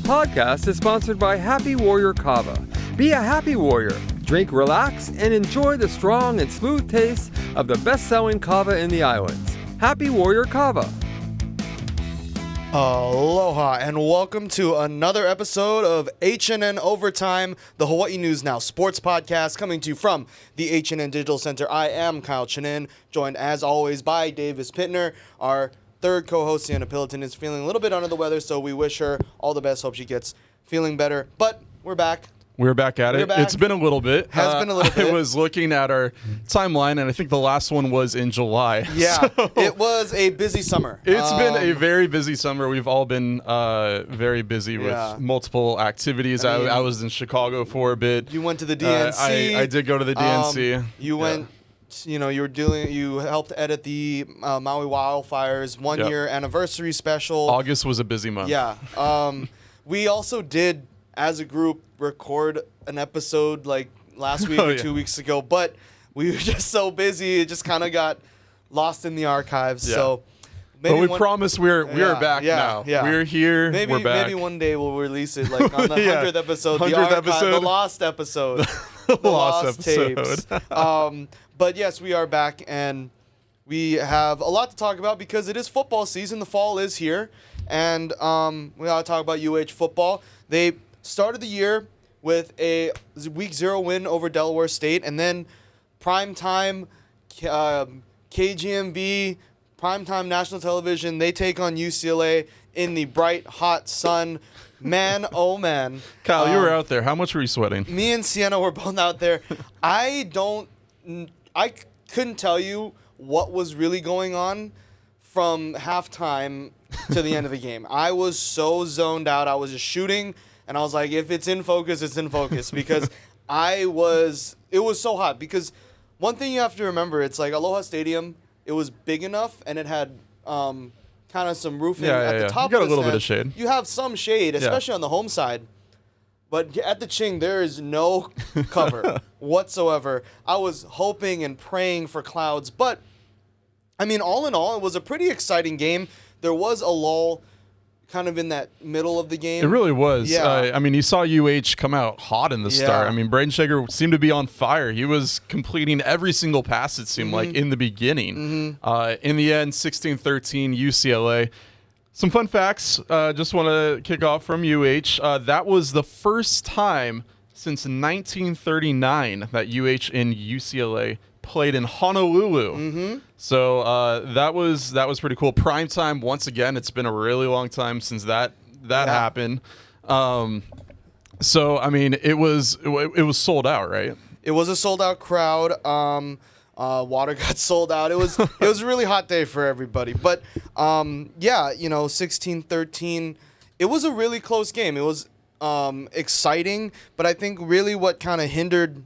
podcast is sponsored by Happy Warrior Kava. Be a happy warrior. Drink, relax, and enjoy the strong and smooth taste of the best-selling kava in the islands. Happy Warrior Kava. Aloha and welcome to another episode of HNN Overtime, the Hawaii News Now sports podcast coming to you from the HNN Digital Center. I am Kyle Chinen, joined as always by Davis Pitner. Our third co-host, Sienna Pillaton, is feeling a little bit under the weather, so we wish her all the best. Hope she gets feeling better. But we're back. We're back at it. It's been a little bit. Has been a little bit. I was looking at our timeline, and I think the last one was in July. Yeah, so it was a busy summer. It's been a very busy summer. We've all been very busy with multiple activities. I was in Chicago for a bit. You went to the DNC. I did go to the DNC. You went. You know, you helped edit the Maui wildfires one-year anniversary special. August was a busy month. Yeah. We also did, as a group, record an episode like last week or 2 weeks ago, but we were just so busy, it just kind of got lost in the archives. Yeah. So, but we promise we are back now. Yeah. We're here. We're back. Maybe one day we'll release it, like on the 100th episode, the lost episode, the lost tapes. But yes, we are back, and we have a lot to talk about because it is football season. The fall is here, and we got to talk about UH football. They started the year with a Week 0 win over Delaware State, and then primetime KGMB, primetime national television, they take on UCLA in the bright, hot sun. Man, oh man. Kyle, you were out there. How much were you sweating? Me and Sienna were both out there. I couldn't tell you what was really going on from halftime to the end of the game. I was so zoned out. I was just shooting, and I was like, if it's in focus, it's in focus. Because it was so hot. Because one thing you have to remember, it's like Aloha Stadium, it was big enough, and it had kind of some roofing at the top. You got of a little bit of shade. You have some shade, especially on the home side. But at the Ching, there is no cover whatsoever. I was hoping and praying for clouds. But, I mean, all in all, it was a pretty exciting game. There was a lull kind of in that middle of the game. It really was. Yeah. I mean, you saw UH come out hot in the start. I mean, Braden Shager seemed to be on fire. He was completing every single pass, it seemed like, in the beginning. In the end, 16-13 UCLA. Some fun facts. Just want to kick off from UH. That was the first time since 1939 that UH and UCLA played in Honolulu. So that was pretty cool. Primetime, once again, it's been a really long time since that happened. So I mean, it was sold out, right? It was a sold out crowd. Water got sold out. It was a really hot day for everybody. But 16-13. It was a really close game. It was exciting, but I think really what kind of hindered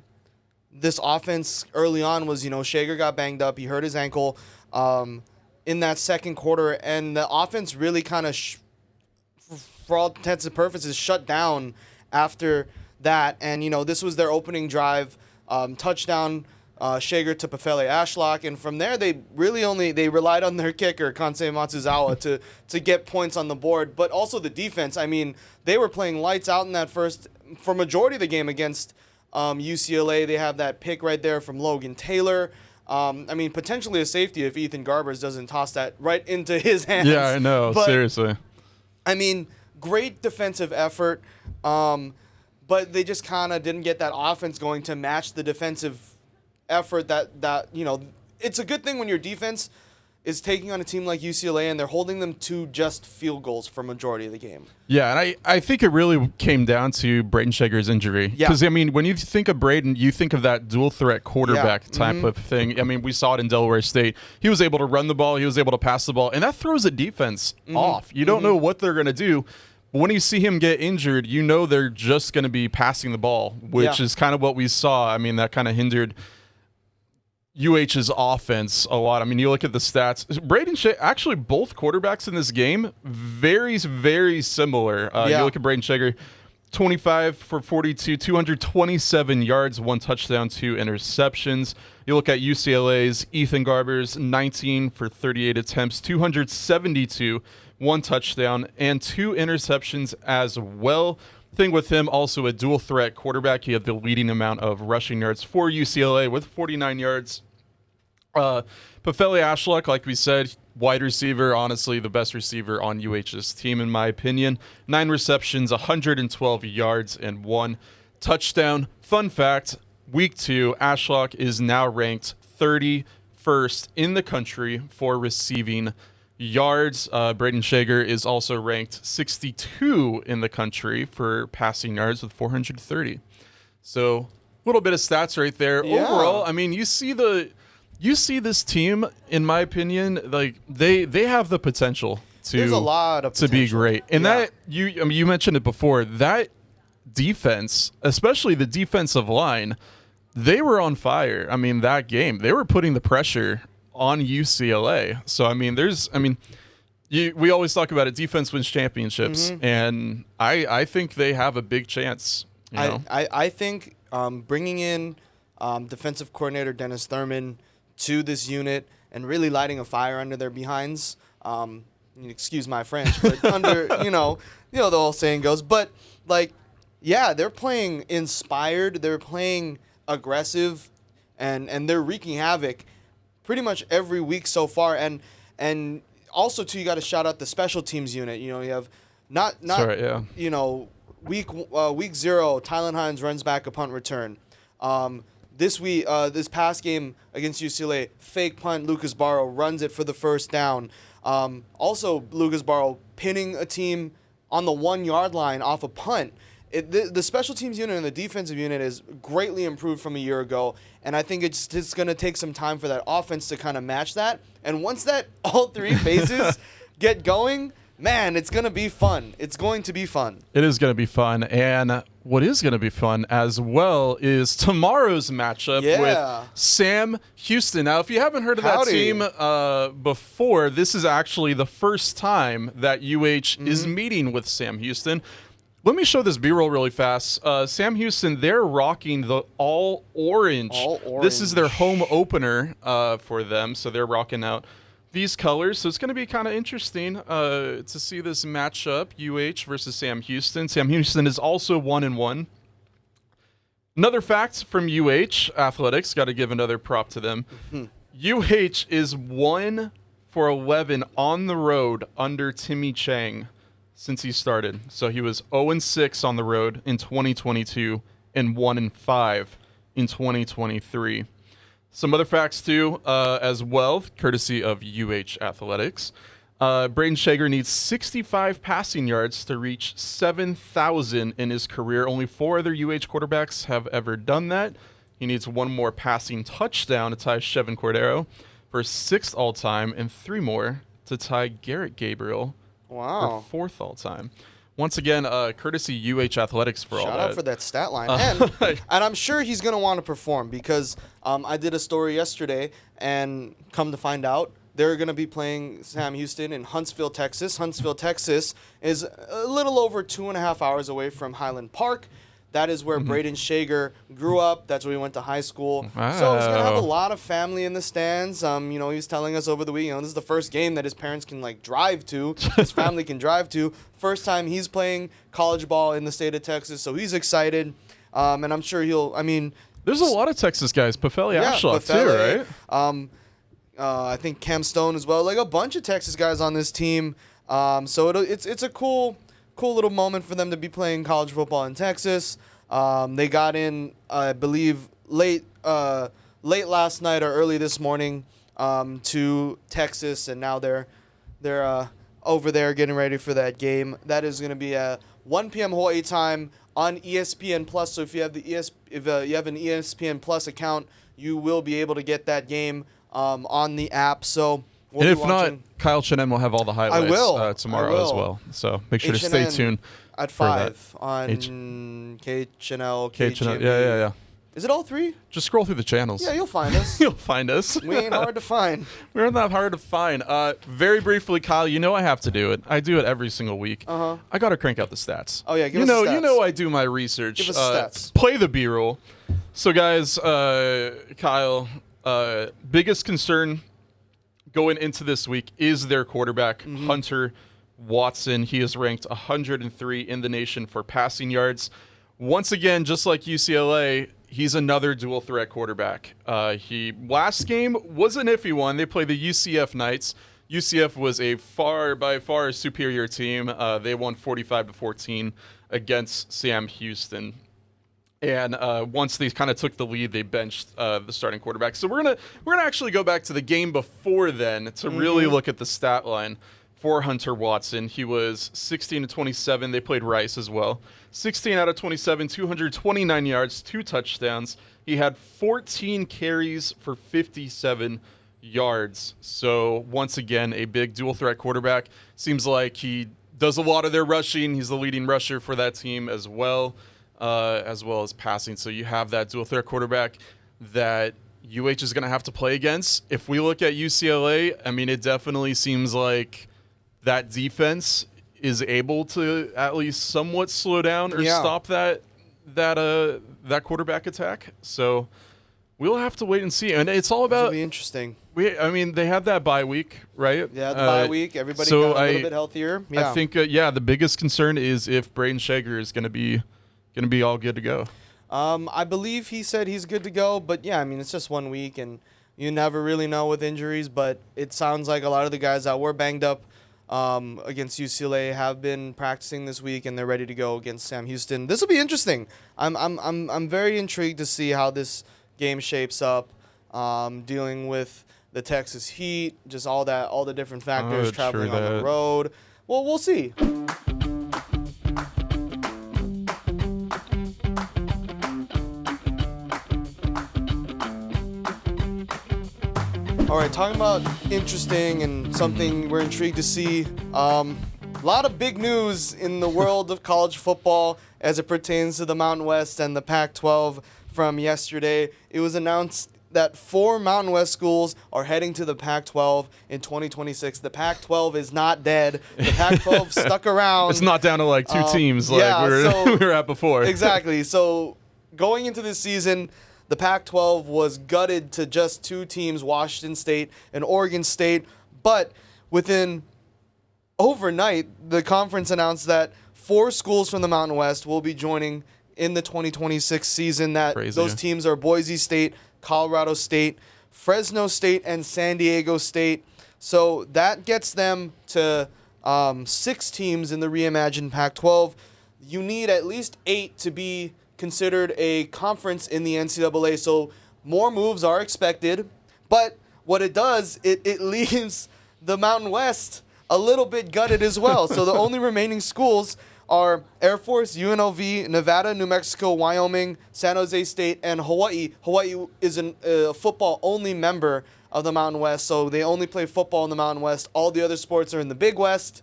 this offense early on was, Shager got banged up. He hurt his ankle in that second quarter, and the offense really kind of, for all intents and purposes, shut down after that. And, this was their opening drive, touchdown, Shager to Pefele Ashlock, and from there they relied on their kicker Kansei Matsuzawa to get points on the board, but also the defense. I mean, they were playing lights out in that for majority of the game against UCLA. They have that pick right there from Logan Taylor. I mean, potentially a safety if Ethan Garbers doesn't toss that right into his hands. Yeah, I know. But, seriously. I mean, great defensive effort, but they just kind of didn't get that offense going to match the defensive effort that it's a good thing when your defense is taking on a team like UCLA and they're holding them to just field goals for majority of the game. Yeah, and I think it really came down to Braden Shager's injury. Because, I mean, when you think of Braden, you think of that dual threat quarterback type of thing. I mean, we saw it in Delaware State. He was able to run the ball. He was able to pass the ball. And that throws a defense off. You don't know what they're going to do. But when you see him get injured, you know they're just going to be passing the ball, which is kind of what we saw. I mean, that kind of hindered UH's offense a lot. I mean, you look at the stats. Braden Shager, actually, both quarterbacks in this game, very, very similar. You look at Braden Shager, 25 for 42, 227 yards, 1 touchdown, 2 interceptions. You look at UCLA's Ethan Garbers, 19 for 38 attempts, 272 1 touchdown, and 2 interceptions as well. Thing with him, also a dual threat quarterback. He had the leading amount of rushing yards for UCLA with 49 yards. Pefele Ashlock, like we said, wide receiver, honestly the best receiver on UH's team in my opinion. 9 receptions, 112 yards, and 1 touchdown. Fun fact, week 2, Ashlock is now ranked 31st in the country for receiving yards. Braden Shager is also ranked 62 in the country for passing yards with 430. So a little bit of stats right there. Yeah. Overall, I mean, you see this team, in my opinion, like they have the potential There's a lot of to be potential. great. And that you mentioned it before, that defense, especially the defensive line, they were on fire. I mean, that game, they were putting the pressure on UCLA. So I mean, we always talk about it. Defense wins championships, and I think they have a big chance. You know? I think bringing in defensive coordinator Dennis Thurman to this unit and really lighting a fire under their behinds. Excuse my French, but under you know the whole saying goes. But like, yeah, they're playing inspired. They're playing aggressive, and they're wreaking havoc pretty much every week so far. And also too, you got to shout out the special teams unit. You know, you have you know, week 0, Tylen Hines runs back a punt return. This past game against UCLA, fake punt, Lucas Barrow runs it for the first down. Also, Lucas Barrow pinning a team on the 1-yard line off a punt. The special teams unit and the defensive unit is greatly improved from a year ago, and I think it's going to take some time for that offense to kind of match that. And once that all 3 phases get going, man, it's going to be fun. It's going to be fun. It is going to be fun. And what is going to be fun as well is tomorrow's matchup with Sam Houston. Now, if you haven't heard of that team before, this is actually the first time that UH is meeting with Sam Houston. Let me show this B-roll really fast. Sam Houston, they're rocking the all orange. This is their home opener for them, so they're rocking out these colors. So it's going to be kind of interesting to see this matchup, UH versus Sam Houston. Sam Houston is also 1-1. Another fact from UH Athletics, got to give another prop to them. UH is 1 for 11 on the road under Timmy Chang since he started. So he was 0-6 on the road in 2022 and 1-5 in 2023. Some other facts too, as well, courtesy of UH Athletics. Braden Shager needs 65 passing yards to reach 7,000 in his career. Only 4 other UH quarterbacks have ever done that. He needs 1 more passing touchdown to tie Chevin Cordero for 6th all-time and 3 more to tie Garrett Gabriel for 4th all-time. Once again, courtesy UH Athletics for all that. Shout out for that stat line. And I'm sure he's going to want to perform because I did a story yesterday, and come to find out, they're going to be playing Sam Houston in Huntsville, Texas. Huntsville, Texas is a little over 2.5 hours away from Highland Park. That is where Braden Shager grew up. That's where he went to high school. Wow. So he's going to have a lot of family in the stands. He was telling us over the week, this is the first game that his parents can drive to, his family can drive to. First time he's playing college ball in the state of Texas, so he's excited. And I'm sure there's a lot of Texas guys. Pefele Ashlock too, right? I think Cam Stone as well. Like a bunch of Texas guys on this team. So it's a cool little moment for them to be playing college football in Texas. They got in, I believe, late last night or early this morning to Texas, and now they're over there getting ready for that game. That is going to be at 1 p.m. Hawaii time on ESPN Plus. So if you have you have an ESPN Plus account, you will be able to get that game on the app. So. And if not, Kyle Chinen will have all the highlights tomorrow as well. So make sure to stay tuned at 5 on KChannel. Yeah. Is it all 3? Just scroll through the channels. Yeah, you'll find us. You'll find us. We ain't hard to find. We're not hard to find. Very briefly, Kyle, I have to do it. I do it every single week. I got to crank out the stats. Oh, yeah, give us the stats. I do my research. Give us the stats. Play the B-roll. So, guys, Kyle, biggest concern going into this week is their quarterback, Hunter Watson. He is ranked 103 in the nation for passing yards. Once again, just like UCLA, he's another dual threat quarterback. He last game was an iffy one. They played the UCF Knights. UCF was a by far superior team. They won 45-14 against Sam Houston. And once they kind of took the lead, they benched the starting quarterback. So we're gonna actually go back to the game before then to really look at the stat line for Hunter Watson. He was 16-27. They played Rice as well. 16 out of 27, 229 yards, 2 touchdowns. He had 14 carries for 57 yards. So once again, a big dual threat quarterback. Seems like he does a lot of their rushing. He's the leading rusher for that team as well as passing. So you have that dual threat quarterback that UH is going to have to play against. If we look at UCLA, I mean, it definitely seems like that defense is able to at least somewhat slow down or stop that quarterback attack. So we'll have to wait and see. And it's all about. It'll be interesting. I mean, they had that bye week, right? Yeah, the bye week. Everybody got a little bit healthier. Yeah. I think, the biggest concern is if Braden Shager is going to be all good to go. I believe he said he's good to go, but yeah, I mean, it's just 1 week, and you never really know with injuries. But it sounds like a lot of the guys that were banged up against UCLA have been practicing this week, and they're ready to go against Sam Houston. This will be interesting. I'm very intrigued to see how this game shapes up. Dealing with the Texas heat, just all the different factors, traveling on the road. Well, we'll see. All right, talking about interesting and something we're intrigued to see. A lot of big news in the world of college football as it pertains to the Mountain West and the Pac-12 from yesterday. It was announced that 4 Mountain West schools are heading to the Pac-12 in 2026. The Pac-12 is not dead. The Pac-12 stuck around. It's not down to like 2 teams we were at before. Exactly. So going into this season, the Pac-12 was gutted to just 2 teams, Washington State and Oregon State. But within overnight, the conference announced that 4 schools from the Mountain West will be joining in the 2026 season. Those teams are Boise State, Colorado State, Fresno State, and San Diego State. So that gets them to 6 teams in the reimagined Pac-12. You need at least 8 to be considered a conference in the NCAA. So more moves are expected. But what it does, it leaves the Mountain West a little bit gutted as well. So the only remaining schools are Air Force, UNLV, Nevada, New Mexico, Wyoming, San Jose State, and Hawaii. Hawaii is a football-only member of the Mountain West, so they only play football in the Mountain West. All the other sports are in the Big West.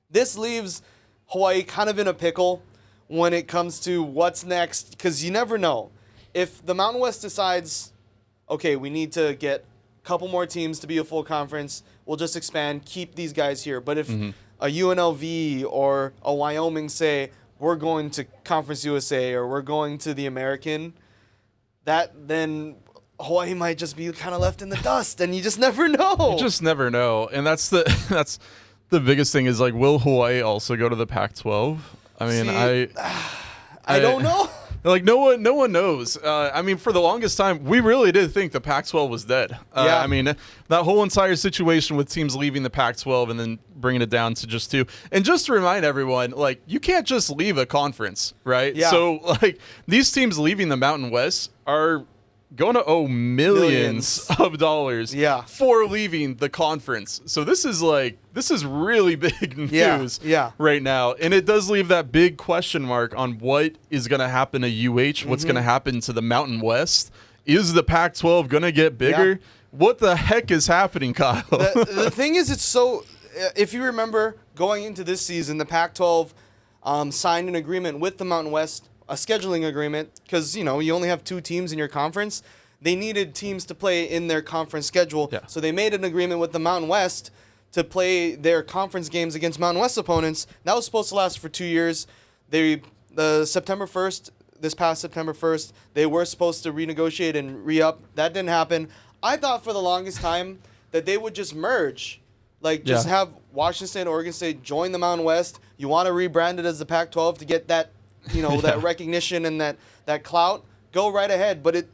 This leaves Hawaii kind of in a pickle when it comes to what's next, because you never know. If the Mountain West decides, okay, we need to get a couple more teams to be a full conference, we'll just expand, keep these guys here. But if a UNLV or a Wyoming say, we're going to Conference USA or we're going to the American, then Hawaii might just be kind of left in the dust, and you just never know. You just never know. And that's the biggest thing is, like, will Hawaii also go to the Pac-12? I mean, I don't know. Like, no one knows. I mean, for the longest time, we really did think the Pac-12 was dead. I mean, that whole entire situation with teams leaving the Pac-12 and then bringing it down to just 2. And just to remind everyone, like, you can't just leave a conference, right? Yeah. So, like, these teams leaving the Mountain West are going to owe millions of dollars for leaving the conference. So this is really big news right now. And it does leave that big question mark on what is going to happen to UH, what's going to happen to the Mountain West. Is the Pac-12 going to get bigger? Yeah. What the heck is happening, Kyle? The thing is, it's so, if you remember going into this season, the Pac-12 signed an agreement with the Mountain West, a scheduling agreement, because, you only have 2 teams in your conference. They needed teams to play in their conference schedule. Yeah. So they made an agreement with the Mountain West to play their conference games against Mountain West opponents. That was supposed to last for 2 years. This past September 1st, they were supposed to renegotiate and re-up. That didn't happen. I thought for the longest time that they would just merge Like, just have Washington State and Oregon State join the Mountain West. You want to rebrand it as the Pac-12 to get that, that recognition and that clout. Go right ahead. But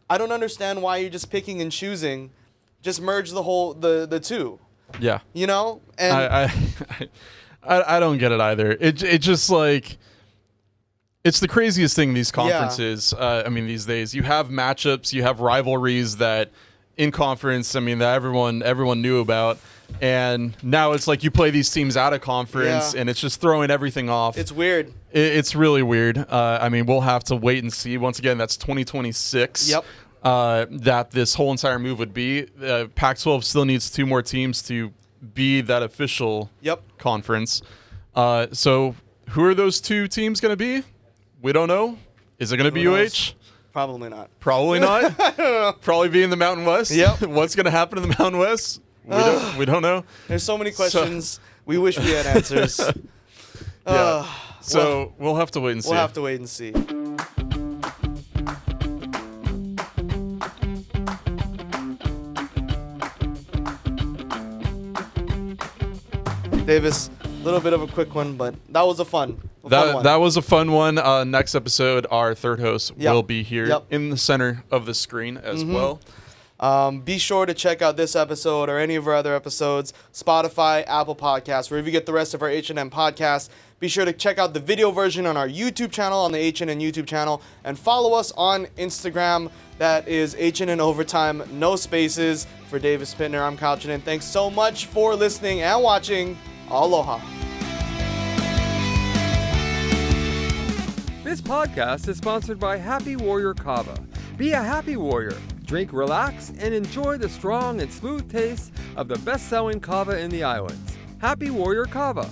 I don't understand why you're just picking and choosing. Just merge the two. Yeah. And I don't get it either. It just like, it's the craziest thing, these conferences. These days you have matchups, you have rivalries that in conference, that everyone knew about. And now it's like you play these teams out of conference and it's just throwing everything off. It's weird. It's really weird. We'll have to wait and see. Once again, that's 2026. Yep. That this whole entire move would be. Pac-12 still needs 2 more teams to be that official conference. So who are those 2 teams going to be? We don't know. Is it going to be UH? Probably not. Probably not? I don't know. Probably be in the Mountain West? Yep. What's going to happen in the Mountain West? We don't know. There's so many questions. We wish we had answers. So we'll have to wait and see. We'll have to wait and see. Davis, a little bit of a quick one, but that was a fun one. That was a fun one. Next episode, our third host will be here in the center of the screen as well. Be sure to check out this episode or any of our other episodes, Spotify, Apple Podcasts, wherever you get the rest of our HNN podcasts. Be sure to check out the video version on our YouTube channel, on the HNN YouTube channel, and follow us on Instagram. That is HNN Overtime, no spaces. For Davis Pitner, I'm Chinen. Thanks so much for listening and watching. Aloha. This podcast is sponsored by Happy Warrior Kava. Be a happy warrior. Drink, relax, and enjoy the strong and smooth taste of the best-selling kava in the islands. Happy Warrior Kava.